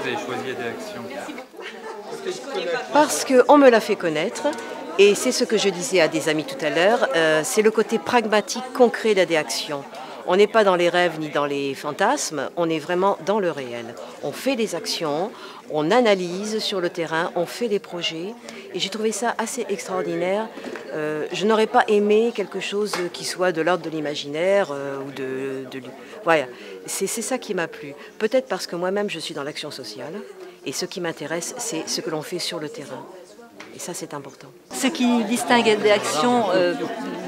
vous avez choisi Adéaction? Parce qu'on me l'a fait connaître, et c'est ce que je disais à des amis tout à l'heure, c'est le côté pragmatique, concret d'Adéaction. On n'est pas dans les rêves ni dans les fantasmes, on est vraiment dans le réel. On fait des actions, on analyse sur le terrain, on fait des projets, et j'ai trouvé ça assez extraordinaire. Je n'aurais pas aimé quelque chose qui soit de l'ordre de l'imaginaire ou voilà, c'est ça qui m'a plu. Peut-être parce que moi-même je suis dans l'action sociale, et ce qui m'intéresse, c'est ce que l'on fait sur le terrain. Et ça, c'est important. Ce qui distingue Adéaction,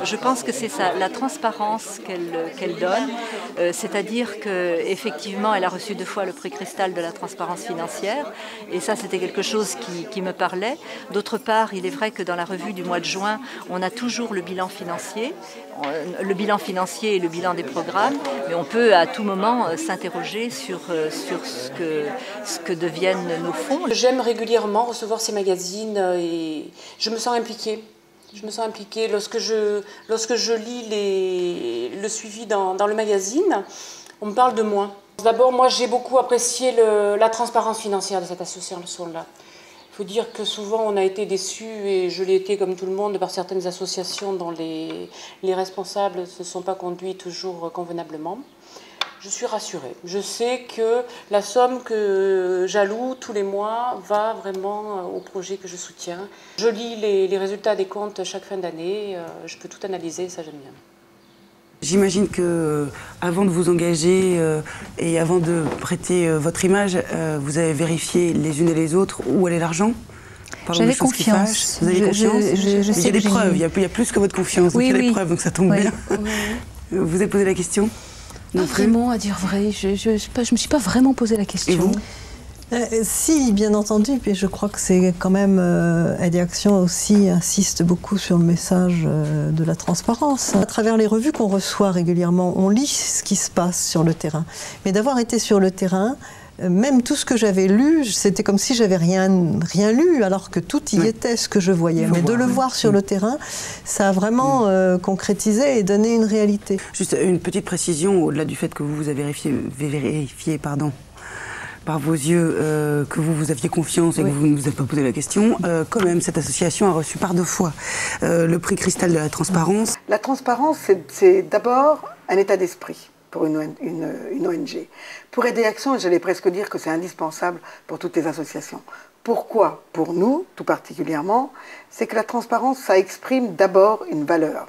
je pense que c'est ça, la transparence qu'elle donne. C'est-à-dire qu'effectivement, elle a reçu 2 fois le prix Cristal de la transparence financière. Et ça, c'était quelque chose qui me parlait. D'autre part, il est vrai que dans la revue du mois de juin, on a toujours le bilan financier et le bilan des programmes. Mais on peut à tout moment s'interroger sur ce que deviennent nos fonds. J'aime régulièrement recevoir ces magazines et je me sens impliquée. Je me sens impliquée lorsque je lis le suivi dans le magazine. On me parle de moi. D'abord, moi, j'ai beaucoup apprécié la transparence financière de cette association-là. Il faut dire que souvent, on a été déçus, et je l'ai été comme tout le monde, par certaines associations dont les responsables ne se sont pas conduits toujours convenablement. Je suis rassurée. Je sais que la somme que j'alloue tous les mois va vraiment au projet que je soutiens. Je lis les résultats des comptes chaque fin d'année. Je peux tout analyser, ça j'aime bien. J'imagine que avant de vous engager et avant de prêter votre image, vous avez vérifié les unes et les autres où allait l'argent. J'avais confiance. Vous avez confiance. Je sais il y a des preuves, il y a plus que votre confiance, donc il y a des preuves, donc ça tombe bien. Vous avez posé la question? Pas vraiment, à dire vrai. Je me suis pas vraiment posé la question. Et vous? Si, bien entendu, puis je crois que c'est quand même Adéaction aussi insiste beaucoup sur le message de la transparence. À travers les revues qu'on reçoit régulièrement, on lit ce qui se passe sur le terrain. Mais d'avoir été sur le terrain, même tout ce que j'avais lu, c'était comme si j'avais rien lu, alors que tout y était ce que je voyais. Mais de le voir sur le terrain, ça a vraiment concrétisé et donné une réalité. Juste une petite précision, au-delà du fait que vous avez vérifié par vos yeux que vous aviez confiance et que vous ne vous avez pas posé la question, quand même, cette association a reçu par 2 fois le prix Cristal de la transparence. La transparence, c'est d'abord un état d'esprit pour une ONG. Pour Adéaction, j'allais presque dire que c'est indispensable pour toutes les associations. Pourquoi? Pour nous, tout particulièrement, c'est que la transparence, ça exprime d'abord une valeur.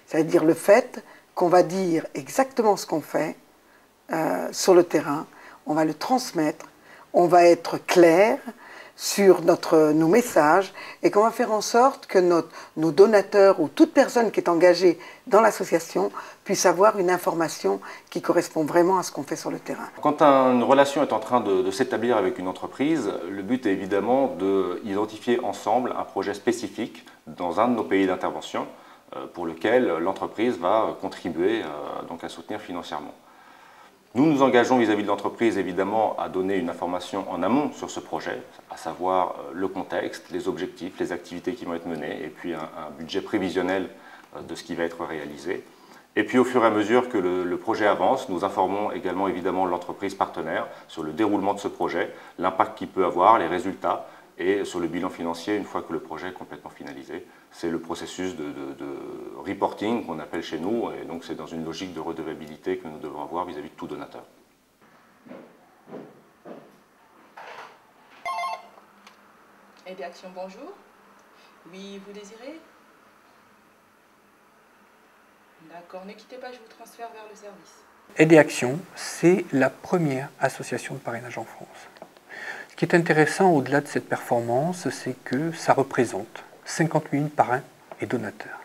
C'est-à-dire le fait qu'on va dire exactement ce qu'on fait sur le terrain, on va le transmettre, on va être clair sur nos messages et qu'on va faire en sorte que nos donateurs ou toute personne qui est engagée dans l'association puisse avoir une information qui correspond vraiment à ce qu'on fait sur le terrain. Quand une relation est en train de s'établir avec une entreprise, le but est évidemment d'identifier ensemble un projet spécifique dans un de nos pays d'intervention pour lequel l'entreprise va contribuer donc à soutenir financièrement. Nous nous engageons vis-à-vis de l'entreprise, évidemment, à donner une information en amont sur ce projet, à savoir le contexte, les objectifs, les activités qui vont être menées, et puis un budget prévisionnel de ce qui va être réalisé. Et puis, au fur et à mesure que le projet avance, nous informons également, évidemment, l'entreprise partenaire sur le déroulement de ce projet, l'impact qu'il peut avoir, les résultats, et sur le bilan financier une fois que le projet est complètement finalisé. C'est le processus de reporting qu'on appelle chez nous, et donc c'est dans une logique de redevabilité que nous devons avoir vis-à-vis de tout donateur. Adéaction, bonjour. Oui, vous désirez? D'accord, ne quittez pas, je vous transfère vers le service. Adéaction, c'est la première association de parrainage en France. Ce qui est intéressant au-delà de cette performance, c'est que ça représente 58 000 parrains et donateurs.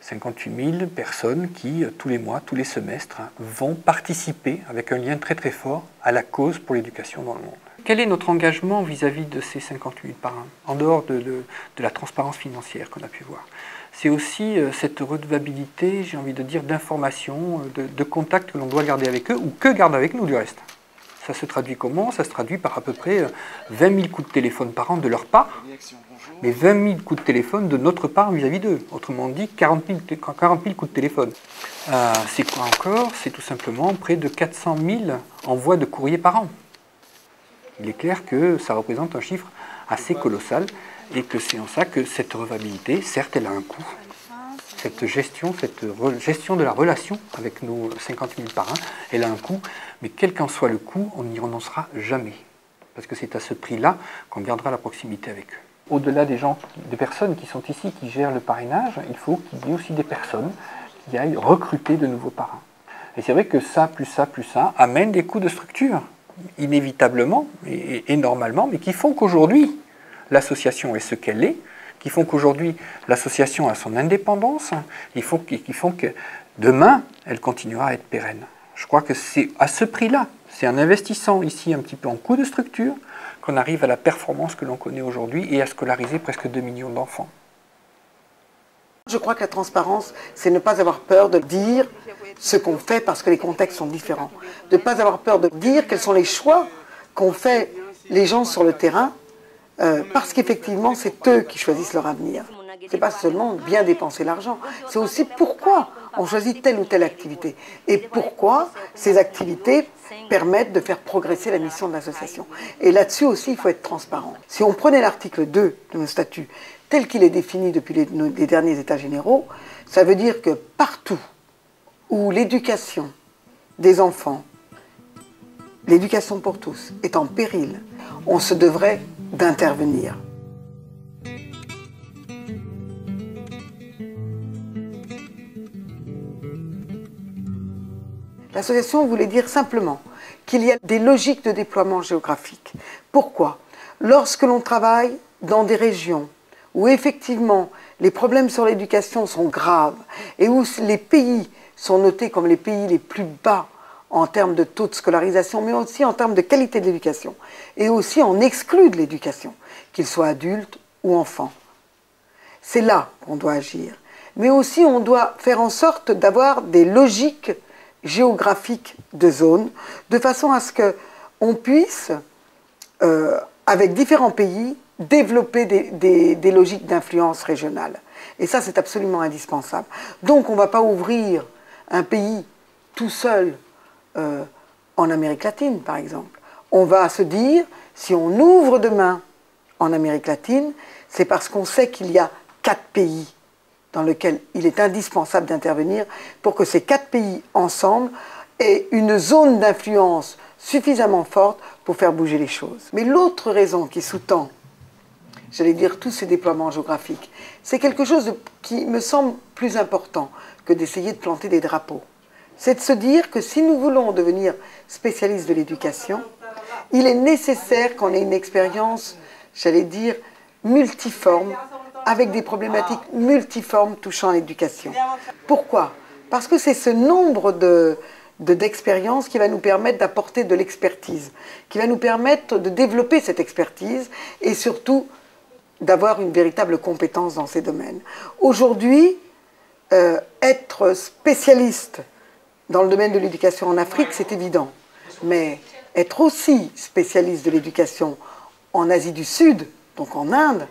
58 000 personnes qui, tous les mois, tous les semestres, vont participer avec un lien très très fort à la cause pour l'éducation dans le monde. Quel est notre engagement vis-à-vis de ces 58 000 parrains, en dehors de la transparence financière qu'on a pu voir? C'est aussi cette redevabilité, j'ai envie de dire, d'information, de contact que l'on doit garder avec eux, ou que gardent avec nous du reste. Ça se traduit comment? Ça se traduit par à peu près 20 000 coups de téléphone par an de leur part, mais 20 000 coups de téléphone de notre part vis-à-vis d'eux. Autrement dit, 40 000 coups de téléphone. C'est quoi encore? C'est tout simplement près de 400 000 envois de courrier par an. Il est clair que ça représente un chiffre assez colossal et que c'est en ça que cette redevabilité, certes, elle a un coût. Cette gestion de la relation avec nos 50 000 parrains, elle a un coût, mais quel qu'en soit le coût, on n'y renoncera jamais. Parce que c'est à ce prix-là qu'on gardera la proximité avec eux. Au-delà des personnes qui sont ici, qui gèrent le parrainage, il faut qu'il y ait aussi des personnes qui aillent recruter de nouveaux parrains. Et c'est vrai que ça, plus ça, plus ça, amène des coûts de structure, inévitablement et normalement, mais qui font qu'aujourd'hui, l'association est ce qu'elle est, qui font qu'aujourd'hui, l'association a son indépendance, qui font que demain, elle continuera à être pérenne. Je crois que c'est à ce prix-là, c'est en investissant ici un petit peu en coût de structure, qu'on arrive à la performance que l'on connaît aujourd'hui et à scolariser presque 2 millions d'enfants. Je crois que la transparence, c'est ne pas avoir peur de dire ce qu'on fait parce que les contextes sont différents. De ne pas avoir peur de dire quels sont les choix qu'ont fait les gens sur le terrain parce qu'effectivement, c'est eux qui choisissent leur avenir. Ce n'est pas seulement bien dépenser l'argent, c'est aussi pourquoi on choisit telle ou telle activité et pourquoi ces activités permettent de faire progresser la mission de l'association. Et là-dessus aussi, il faut être transparent. Si on prenait l'article 2 de nos statuts tel qu'il est défini depuis les derniers États généraux, ça veut dire que partout où l'éducation des enfants, l'éducation pour tous, est en péril, on se devrait d'intervenir. L'association voulait dire simplement qu'il y a des logiques de déploiement géographique. Pourquoi? Lorsque l'on travaille dans des régions où effectivement les problèmes sur l'éducation sont graves et où les pays sont notés comme les pays les plus bas en termes de taux de scolarisation, mais aussi en termes de qualité de l'éducation, et aussi on exclut de l'éducation, qu'ils soient adultes ou enfants. C'est là qu'on doit agir. Mais aussi on doit faire en sorte d'avoir des logiques géographiques de zones, de façon à ce qu'on puisse, avec différents pays, développer des logiques d'influence régionale. Et ça, c'est absolument indispensable. Donc, on ne va pas ouvrir un pays tout seul en Amérique latine, par exemple. On va se dire, si on ouvre demain en Amérique latine, c'est parce qu'on sait qu'il y a 4 pays dans lesquels il est indispensable d'intervenir pour que ces 4 pays, ensemble, aient une zone d'influence suffisamment forte pour faire bouger les choses. Mais l'autre raison qui sous-tend, j'allais dire, tous ces déploiements géographiques, c'est quelque chose qui me semble plus important que d'essayer de planter des drapeaux. C'est de se dire que si nous voulons devenir spécialistes de l'éducation, il est nécessaire qu'on ait une expérience, j'allais dire, multiforme, avec des problématiques multiformes touchant l'éducation. Pourquoi? Parce que c'est ce nombre d'expériences qui va nous permettre d'apporter de l'expertise, qui va nous permettre de développer cette expertise et surtout d'avoir une véritable compétence dans ces domaines. Aujourd'hui, être spécialiste dans le domaine de l'éducation en Afrique, c'est évident. Mais être aussi spécialiste de l'éducation en Asie du Sud, donc en Inde,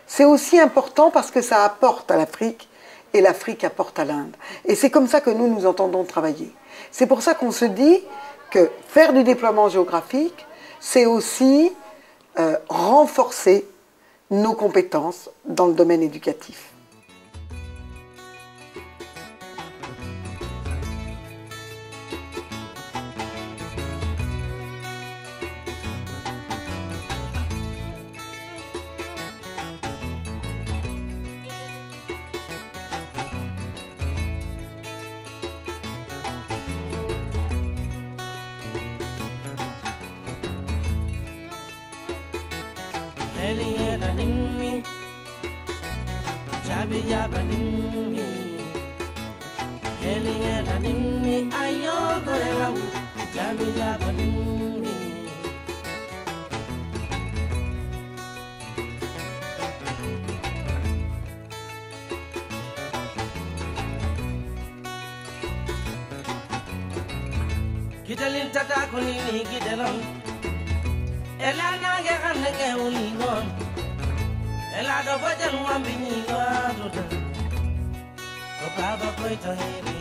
c'est aussi important parce que ça apporte à l'Afrique et l'Afrique apporte à l'Inde. Et c'est comme ça que nous entendons travailler. C'est pour ça qu'on se dit que faire du déploiement géographique, c'est aussi renforcer nos compétences dans le domaine éducatif. Gidelin tata kunini gidelon ela nange xamne ke woni non ela do bajan wambi ni wa do ko baba koy to hebe